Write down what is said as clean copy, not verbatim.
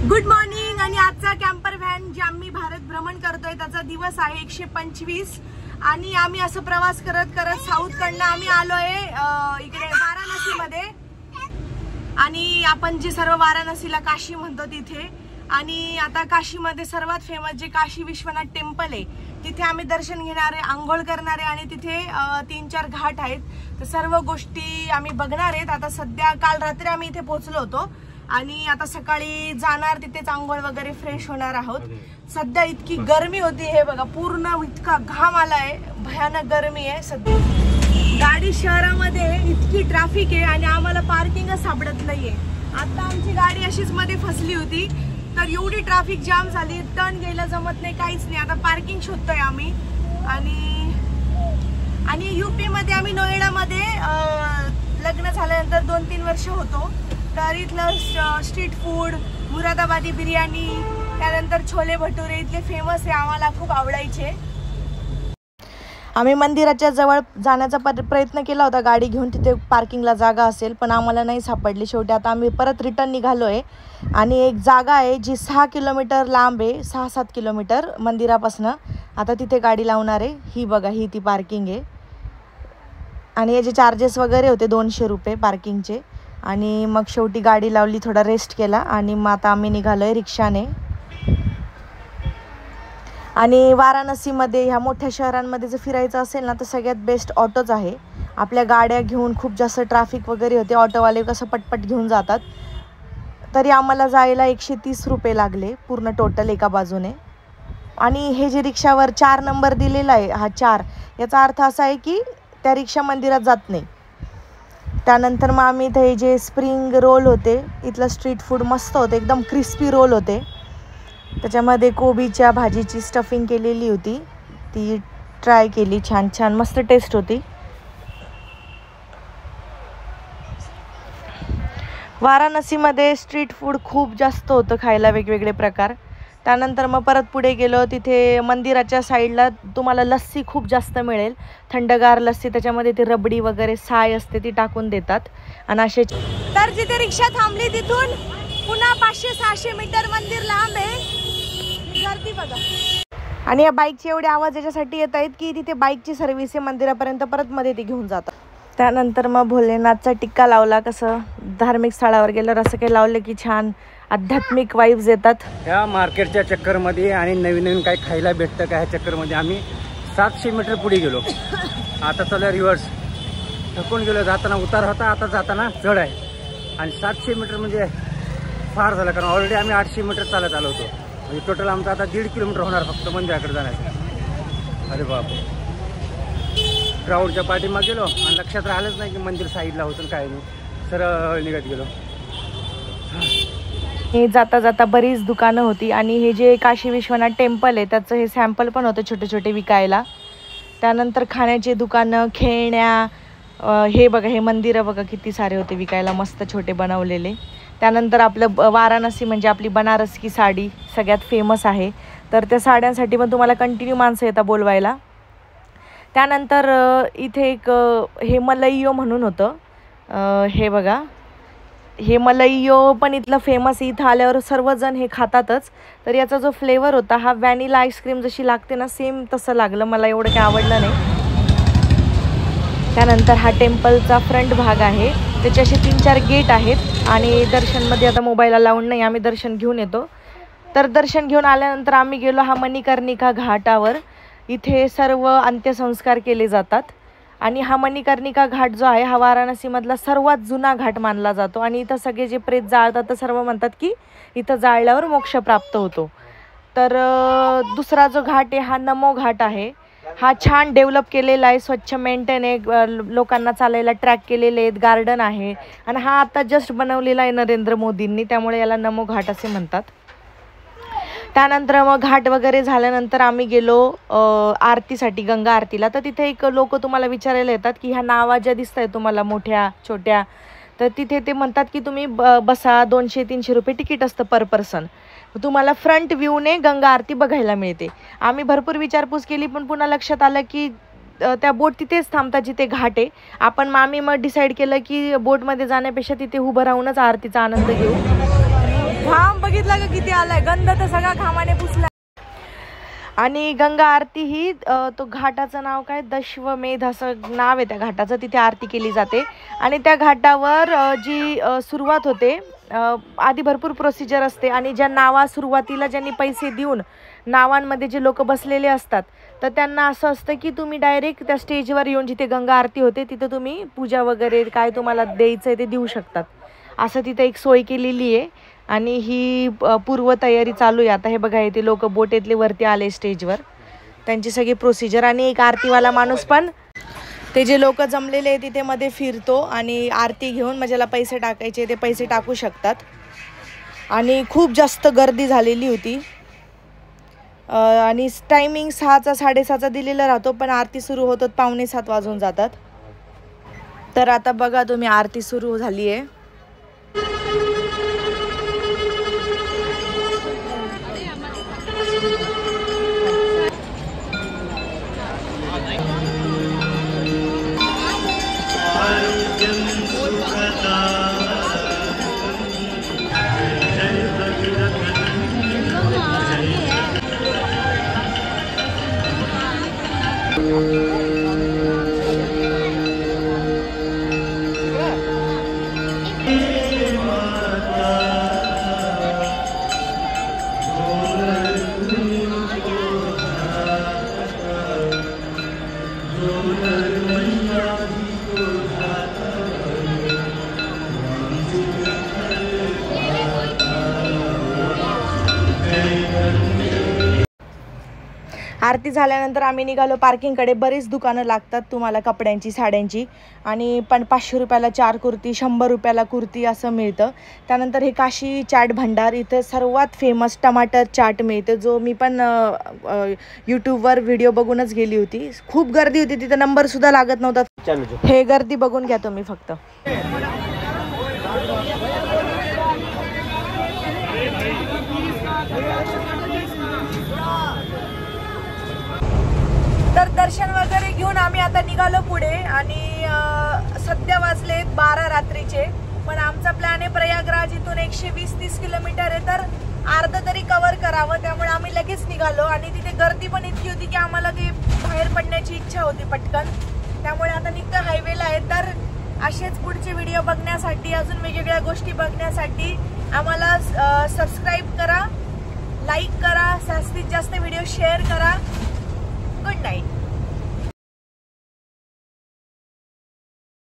Good morning. आणि आजचा camper van जे आम्ही भारत भ्रमण करतोय त्याचा दिवस आहे 125 आणि आम्ही असं प्रवास करत करत साऊथ कडनं आम्ही आलोय इकडे वाराणसी मध्ये। आणि आपण जे सर्व वाराणसीला काशी म्हणतो तिथे, आणि आता काशीमध्ये सर्वात फेमस जे काशी विश्वनाथ टेम्पल आहे तिथे आम्ही दर्शन घेणारे, आंघोळ करणारे आणि तिथे 3-4 घाट आहेत। तर सर्व गोष्टी आम्ही बघणार आहेत। आता सध्या काल रात्री आम्ही इथे पोहोचलो होतो आणि आता सकाळी जाणार, तिथेच आंघोळ वगैरे फ्रेश होणार आहोत। सध्या इतकी गरमी होती, हे बघा पूर्ण इतका घाम आलाय, भयानक गरमी आहे सध्या। गाडी शहरामध्ये इतकी ट्रॅफिक आहे आणि आम्हाला पार्किंगच सापडत नाहीये। आता आमची गाडी अशीच मध्ये फसली होती, तर एवढी ट्रॅफिक जाम झाली, टर्न घ्यायला जमत नाही, काहीच नाही। आता पार्किंग शोधतोय आम्ही। आणि यूपी मध्ये आम्ही नोएडामध्ये लग्न झाल्यानंतर 2-3 वर्ष होतो। तर इथलं स्ट्रीट फूड, मुरादाबादी बिर्याणी, त्यानंतर छोले भटुरे इथले फेमस आहे, आम्हाला खूप आवडायचे। आम्ही मंदिराच्या जवळ जाण्याचा प्रयत्न केला होता गाडी घेऊन, तिथे पार्किंगला जागा असेल, पण आम्हाला नाही सापडली। शेवटी आता आम्ही परत रिटर्न निघालोय आणि एक जागा आहे जी 6 किलोमीटर लांब आहे, 6-7 किलोमीटर मंदिरापासून। आता तिथे गाडी लावणार आहे। ही बघा, ही ती पार्किंग आहे आणि याचे चार्जेस वगैरे होते 200 रुपये पार्किंगचे। आणि मग शेवटी गाडी लावली, थोडा रेस्ट केला आणि मग आता आम्ही निघालोय रिक्षाने। आणि वाराणसीमध्ये ह्या मोठ्या शहरांमध्ये जर फिरायचं असेल ना तर सगळ्यात बेस्ट ऑटोच आहे। आपल्या गाड्या घेऊन खूप जास्त ट्रॅफिक वगैरे होते, ऑटोवाले कसं पटपट घेऊन जातात। तरी आम्हाला जायला 130 रुपये लागले पूर्ण टोटल एका बाजूने। आणि हे जे रिक्षावर 4 नंबर दिलेला आहे, हा 4, याचा अर्थ असा आहे की त्या रिक्षा मंदिरात जात नाही। त्यानंतर मग आम्ही इथे जे स्प्रिंग रोल होते, इथलं स्ट्रीट फूड मस्त होते, एकदम क्रिस्पी रोल होते। त्याच्यामध्ये कोबीच्या भाजीची स्टफिंग केलेली होती, ती ट्राय केली, छान छान मस्त टेस्ट होती। वाराणसीमध्ये स्ट्रीट फूड खूप जास्त होतं खायला, वेगवेगळे प्रकार। त्यानंतर मग परत पुढे गेलो, तिथे मंदिराच्या साईडला तुम्हाला लस्सी खूप जास्त मिळेल, थंडगार लस्सी, त्याच्यामध्ये ते रबडी वगैरे साय असते ती टाकून देतात। आणि असे तर जिथे रिक्षा थांबली तिथून पुन्हा 500-600 मीटर मंदिर लांब आहे, गर्दी बघा। आणि या बाईकचे एवढे आवाज याच्यासाठी येत आहेत की तिथे बाईकची सर्व्हिस आहे मंदिरापर्यंत, परत मध्ये ते घेऊन जातात। त्यानंतर मग भोलेनाथचा टिक्का लावला, कसं धार्मिक स्थळावर गेल्यावर असं काही लावलं की छान आध्यात्मिक वाइब्स येतात। ह्या मार्केटच्या चक्करमध्ये आणि नवीन नवीन काही खायला भेटतं का ह्या चक्करमध्ये आम्ही 700 मीटर पुढे गेलो। आता चला रिव्हर्स, थकून गेलो, जाताना उतार होता, आता जाताना चढ आहे। आणि 700 मीटर म्हणजे फार झालं, कारण ऑलरेडी आम्ही 800 मीटर चालत आलो होतो। म्हणजे टोटल आमचं आता 1.5 किलोमीटर होणार फक्त मंदिराकडे जाण्याचं। अरे बाप, क्राऊडच्या पाठीमागे गेलो आणि लक्षात राहिलंच नाही की मंदिर साईडला होतं, काय नाही, सरळ निघत गेलो। हे जाता जाता बरीच दुकानं होती आणि हे जे काशी विश्वनाथ टेम्पल आहे त्याचं हे सॅम्पल पण होतं छोटे छोटे विकायला। त्यानंतर खाण्याचे दुकानं, खेळण्या, हे बघा, हे मंदिरं बघा किती सारे होते विकायला, मस्त छोटे बनवलेले। त्यानंतर आपलं वाराणसी म्हणजे आपली बनारसी साडी सगळ्यात फेमस आहे, तर त्या साड्यांसाठी पण तुम्हाला कंटिन्यू माणसं येतात बोलवायला। त्यानंतर इथे एक हे मलईयो म्हणून होतं, हे बघा, हे मलईयो पण इथलं फेमस आहे। इथं आल्यावर सर्वजण हे खातातच। तर याचा जो फ्लेवर होता हा व्हॅनिला आईस्क्रीम जशी लागते ना सेम तसं लागलं, मला एवढं काही आवडलं नाही। त्यानंतर हा टेम्पलचा फ्रंट भाग आहे, त्याचे असे 3-4 गेट आहेत आणि दर्शनमध्ये आता मोबाईलला लावून नाही, आम्ही दर्शन घेऊन येतो। तर दर्शन घेऊन आल्यानंतर आम्ही गेलो हा मणिकर्णिका घाटावर, इथे सर्व अंत्यसंस्कार केले जातात। आणि हा मणिकर्णिका घाट जो आहे हा वाराणसीमधला सर्वात जुना घाट मानला जातो आणि इथं सगळे जे प्रेत जाळतात तर सर्व म्हणतात की इथं जाळल्यावर मोक्ष प्राप्त होतो। तर दुसरा जो घाट आहे हा नमो घाट आहे, हा छान डेव्हलप केलेला आहे, स्वच्छ मेंटेन आहे, लोकांना चालायला ट्रॅक केलेले आहेत, गार्डन आहे आणि हा आता जस्ट बनवलेला आहे नरेंद्र मोदींनी, त्यामुळे याला नमो घाट असे म्हणतात। त्यानंतर मग घाट वगैरे झाल्यानंतर आम्ही गेलो आरतीसाठी, गंगा आरतीला। तर तिथे एक लोक तुम्हाला विचारायला येतात की ह्या नावा ज्या दिसत आहेत तुम्हाला मोठ्या छोट्या, तर तिथे ते म्हणतात की तुम्ही बसा, 200-300 रुपये तिकीट असतं पर पर्सन, तुम्हाला फ्रंट व्ह्यूने गंगा आरती बघायला मिळते। आम्ही भरपूर विचारपूस केली पण पुन्हा लक्षात आलं की त्या बोट तिथेच थांबतात जिथे घाट आहे। आपण आम्ही मग डिसाईड केलं की बोटमध्ये जाण्यापेक्षा तिथे उभं राहूनच आरतीचा आनंद घेऊ। घाम बघितला बघा किती आलाय, गंध तर सगळा घामाने पुसला. आणि गंगा आरती ही तो घाटाचं नाव काय, दशवमेध असं नाव आहे त्या घाटाचं. तिथे आरती केली जाते आणि त्या घाटावर जी सुरुवात होते, आधी भरपूर प्रोसिजर असते आणि ज्या नावा सुरुवातीला ज्यांनी पैसे देऊन नावांमध्ये जे लोक बसलेले असतात तर त्यांना असं असतं की तुम्ही डायरेक्ट त्या स्टेजवर येऊन जिथे गंगा आरती होते तिथे तुम्ही पूजा वगैरे काय तुम्हाला द्यायचं आहे ते देऊ शकतात. असं तिथे एक सोय केलेली आहे आणि ही पूर्वतयारी चालू आहे आता. हे बघा इथे लोक बोटेतले वरती आले स्टेजवर, त्यांची सगळी प्रोसिजर. आणि एक आरतीवाला माणूस पण ते जे लोक जमलेले आहे तिथे मध्ये फिरतो आणि आरती घेऊन मग ज्याला पैसे टाकायचे ते पैसे टाकू शकतात. आणि खूप जास्त गर्दी झालेली होती आणि टायमिंग 6चा 6:30चा दिलेला राहतो, पण आरती सुरू होतात 6:45 वाजून जातात. तर आता बघा तुम्ही आरती सुरू झाली आहे. आरती झाल्यानंतर आम्ही निघालो पार्किंगकडे. बरीच दुकानं लागतात तुम्हाला कपड्यांची, साड्यांची, आणि पण 500 रुपयाला 4 कुर्ती, 100 रुपयाला कुर्ती असं मिळतं. त्यानंतर हे काशी चाट भंडार, इथं सर्वात फेमस टमाटर चाट मिळतं, जो मी पण यूट्यूबवर व्हिडिओ बघूनच गेली होती. खूप गर्दी होती तिथं, नंबरसुद्धा लागत नव्हता. हे गर्दी बघून घ्या तुम्ही फक्त. तर दर्शन वगैरे घेऊन आम्ही आता निघालो पुढे आणि सध्या वाजले 12 रात्रीचे. पण आमचा प्लॅन आहे प्रयागराज इथून 120-130 किलोमीटर आहे, तर अर्ध तरी कव्हर करावं. त्यामुळे आम्ही लगेच निघालो आणि तिथे गर्दी पण इतकी होती की आम्हाला की बाहेर पडण्याची इच्छा होती पटकन. त्यामुळे आता निघतं हायवेला आहे. तर असेच पुढचे व्हिडिओ बघण्यासाठी, अजून वेगवेगळ्या गोष्टी बघण्यासाठी आम्हाला सबस्क्राईब करा, लाईक करा, जास्तीत जास्त व्हिडिओ शेअर करा. Good night.